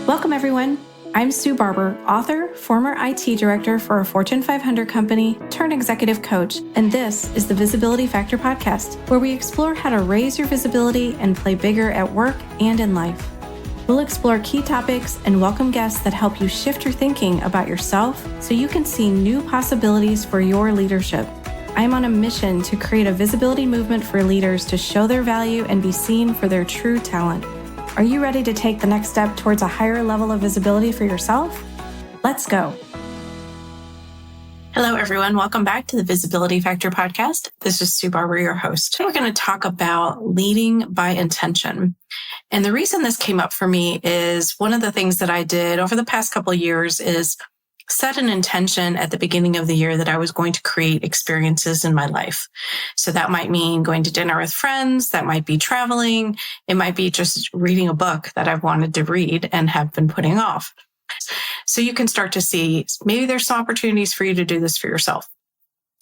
Welcome, everyone. I'm Sue Barber, author, former IT director for a Fortune 500 company, turned executive coach, and this is the Visibility Factor podcast, where we explore how to raise your visibility and play bigger at work and in life. We'll explore key topics and welcome guests that help you shift your thinking about yourself so you can see new possibilities for your leadership. I'm on a mission to create a visibility movement for leaders to show their value and be seen for their true talent. Are you ready to take the next step towards a higher level of visibility for yourself? Let's go. Hello, everyone. Welcome back to the Visibility Factor podcast. This is Sue Barber, your host. We're going to talk about leading by intention. And the reason this came up for me is one of the things that I did over the past couple of years is set an intention at the beginning of the year that I was going to create experiences in my life. So that might mean going to dinner with friends. That might be traveling. It might be just reading a book that I've wanted to read and have been putting off. So you can start to see maybe there's some opportunities for you to do this for yourself.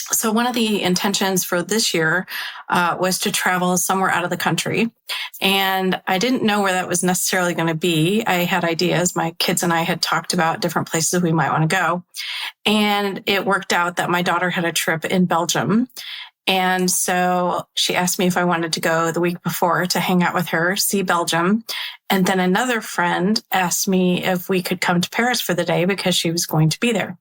So one of the intentions for this year was to travel somewhere out of the country. And I didn't know where that was necessarily going to be. I had ideas. My kids and I had talked about different places we might want to go. And it worked out that my daughter had a trip in Belgium. And so she asked me if I wanted to go the week before to hang out with her, see Belgium. And then another friend asked me if we could come to Paris for the day because she was going to be there.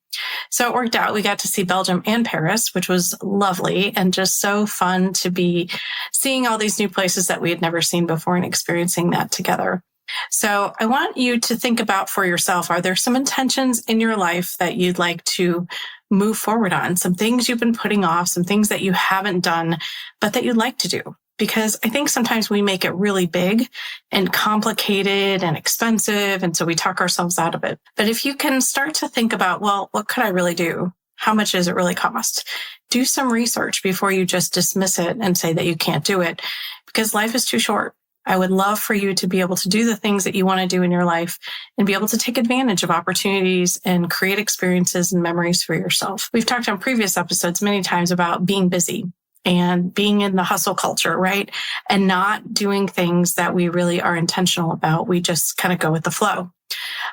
So it worked out. We got to see Belgium and Paris, which was lovely and just so fun to be seeing all these new places that we had never seen before and experiencing that together. So I want you to think about for yourself, are there some intentions in your life that you'd like to move forward on? Some things you've been putting off, some things that you haven't done, but that you'd like to do? Because I think sometimes we make it really big and complicated and expensive. And so we talk ourselves out of it. But if you can start to think about, well, what could I really do? How much does it really cost? Do some research before you just dismiss it and say that you can't do it, because life is too short. I would love for you to be able to do the things that you want to do in your life and be able to take advantage of opportunities and create experiences and memories for yourself. We've talked on previous episodes many times about being busy and being in the hustle culture, right? And not doing things that we really are intentional about. We just kind of go with the flow.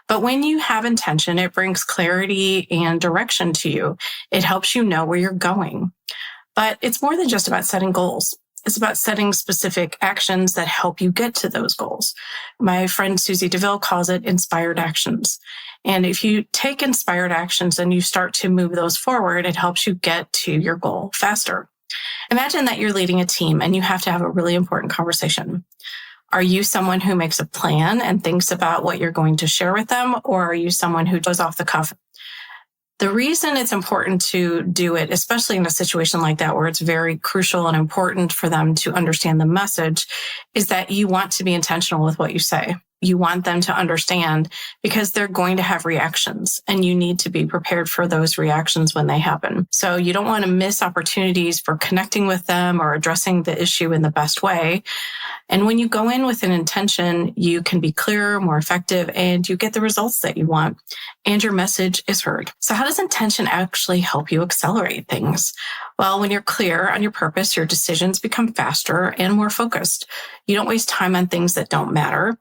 But when you have intention, it brings clarity and direction to you. It helps you know where you're going. But it's more than just about setting goals. It's about setting specific actions that help you get to those goals. My friend Susie DeVille calls it inspired actions. And if you take inspired actions and you start to move those forward, it helps you get to your goal faster. Imagine that you're leading a team and you have to have a really important conversation. Are you someone who makes a plan and thinks about what you're going to share with them? Or are you someone who goes off the cuff? The reason it's important to do it, especially in a situation like that where it's very crucial and important for them to understand the message, is that you want to be intentional with what you say. You want them to understand because they're going to have reactions and you need to be prepared for those reactions when they happen. So you don't want to miss opportunities for connecting with them or addressing the issue in the best way. And when you go in with an intention, you can be clearer, more effective, and you get the results that you want, and your message is heard. So how does intention actually help you accelerate things? Well, when you're clear on your purpose, your decisions become faster and more focused. You don't waste time on things that don't matter.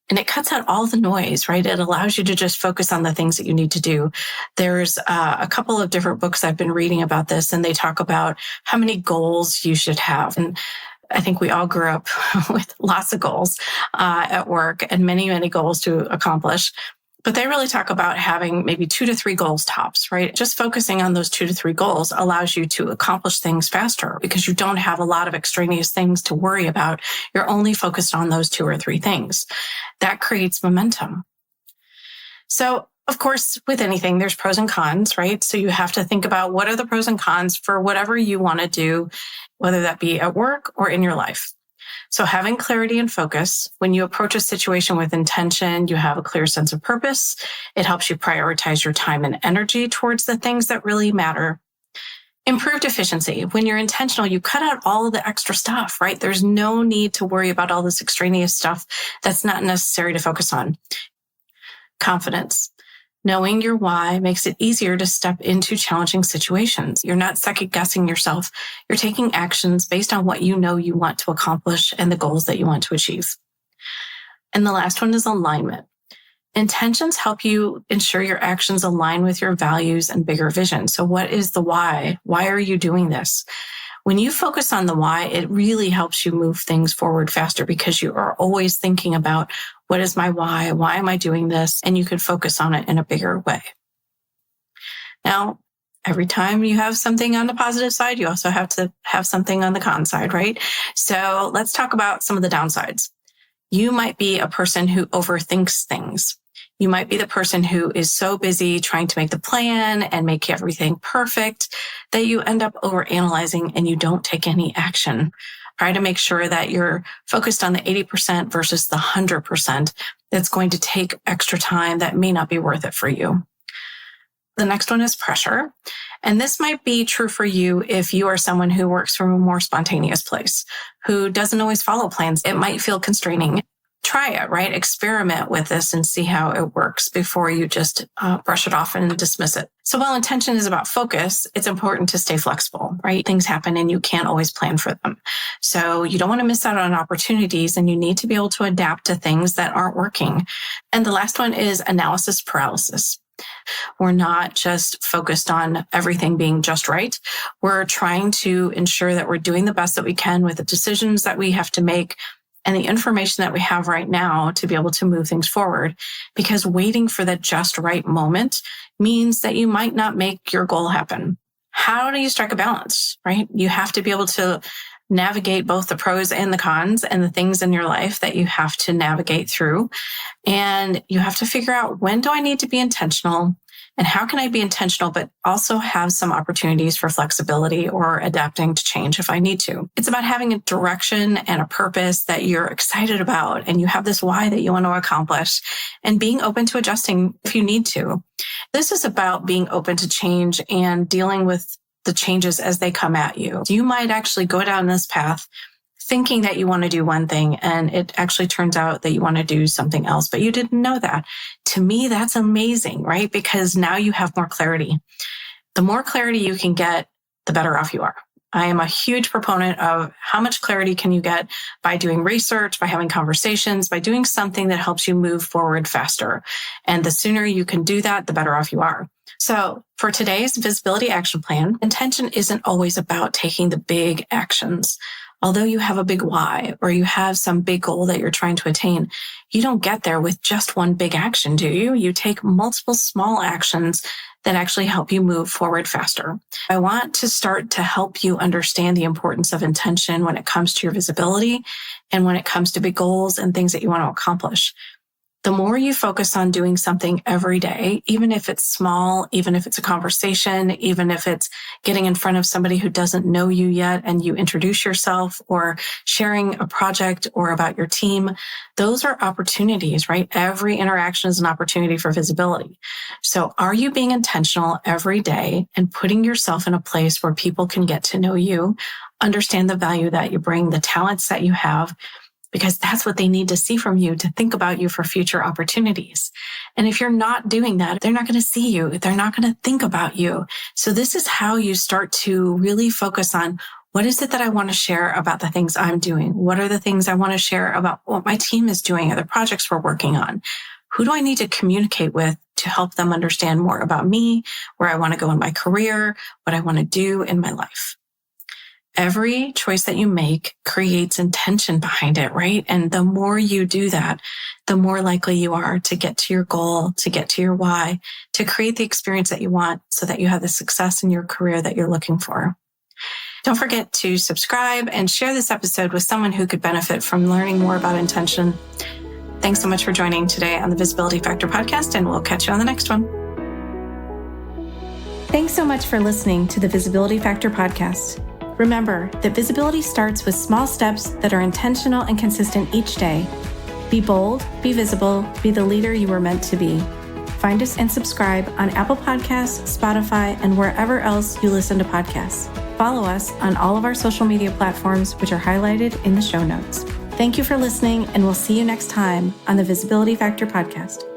And it cuts out all the noise, right? It allows you to just focus on the things that you need to do. There's a couple of different books I've been reading about this, and they talk about how many goals you should have. And I think we all grew up with lots of goals at work and many, many goals to accomplish. But they really talk about having maybe 2 to 3 goals tops, right? Just focusing on those 2 to 3 goals allows you to accomplish things faster because you don't have a lot of extraneous things to worry about. You're only focused on those 2 or 3 things. That creates momentum. So, of course, with anything, there's pros and cons, right? So you have to think about what are the pros and cons for whatever you want to do, whether that be at work or in your life. So having clarity and focus, when you approach a situation with intention, you have a clear sense of purpose. It helps you prioritize your time and energy towards the things that really matter. Improved efficiency. When you're intentional, you cut out all of the extra stuff, right? There's no need to worry about all this extraneous stuff that's not necessary to focus on. Confidence. Knowing your why makes it easier to step into challenging situations. You're not second guessing yourself. You're taking actions based on what you know you want to accomplish and the goals that you want to achieve. And the last one is alignment. Intentions help you ensure your actions align with your values and bigger vision. So what is the why? Why are you doing this? When you focus on the why, it really helps you move things forward faster because you are always thinking about what is my why? Why am I doing this? And you can focus on it in a bigger way. Now, every time you have something on the positive side, you also have to have something on the con side, right? So let's talk about some of the downsides. You might be a person who overthinks things. You might be the person who is so busy trying to make the plan and make everything perfect that you end up overanalyzing and you don't take any action. Try to make sure that you're focused on the 80% versus the 100% that's going to take extra time that may not be worth it for you. The next one is pressure. And this might be true for you if you are someone who works from a more spontaneous place, who doesn't always follow plans. It might feel constraining. Try it, right? Experiment with this and see how it works before you just brush it off and dismiss it. So while intention is about focus, it's important to stay flexible, right? Things happen and you can't always plan for them. So you don't want to miss out on opportunities and you need to be able to adapt to things that aren't working. And the last one is analysis paralysis. We're not just focused on everything being just right. We're trying to ensure that we're doing the best that we can with the decisions that we have to make and the information that we have right now to be able to move things forward. Because waiting for the just right moment means that you might not make your goal happen. How do you strike a balance, right? You have to be able to navigate both the pros and the cons and the things in your life that you have to navigate through. And you have to figure out, when do I need to be intentional and how can I be intentional, but also have some opportunities for flexibility or adapting to change if I need to. It's about having a direction and a purpose that you're excited about and you have this why that you want to accomplish and being open to adjusting if you need to. This is about being open to change and dealing with the changes as they come at you. You might actually go down this path thinking that you want to do one thing and it actually turns out that you want to do something else, but you didn't know that. To me, that's amazing, right? Because now you have more clarity. The more clarity you can get, the better off you are. I am a huge proponent of how much clarity can you get by doing research, by having conversations, by doing something that helps you move forward faster. And the sooner you can do that, the better off you are. So for today's visibility action plan, intention isn't always about taking the big actions. Although you have a big why or you have some big goal that you're trying to attain, you don't get there with just one big action, do you? You take multiple small actions that actually help you move forward faster. I want to start to help you understand the importance of intention when it comes to your visibility and when it comes to big goals and things that you want to accomplish. The more you focus on doing something every day, even if it's small, even if it's a conversation, even if it's getting in front of somebody who doesn't know you yet and you introduce yourself, or sharing a project or about your team, those are opportunities, right? Every interaction is an opportunity for visibility. So are you being intentional every day and putting yourself in a place where people can get to know you, understand the value that you bring, the talents that you have, because that's what they need to see from you to think about you for future opportunities. And if you're not doing that, they're not going to see you. They're not going to think about you. So this is how you start to really focus on, what is it that I want to share about the things I'm doing? What are the things I want to share about what my team is doing or the projects we're working on? Who do I need to communicate with to help them understand more about me, where I want to go in my career, what I want to do in my life? Every choice that you make creates intention behind it, right? And the more you do that, the more likely you are to get to your goal, to get to your why, to create the experience that you want so that you have the success in your career that you're looking for. Don't forget to subscribe and share this episode with someone who could benefit from learning more about intention. Thanks so much for joining today on the Visibility Factor podcast, and we'll catch you on the next one. Thanks so much for listening to the Visibility Factor podcast. Remember that visibility starts with small steps that are intentional and consistent each day. Be bold, be visible, be the leader you were meant to be. Find us and subscribe on Apple Podcasts, Spotify, and wherever else you listen to podcasts. Follow us on all of our social media platforms, which are highlighted in the show notes. Thank you for listening, and we'll see you next time on the Visibility Factor podcast.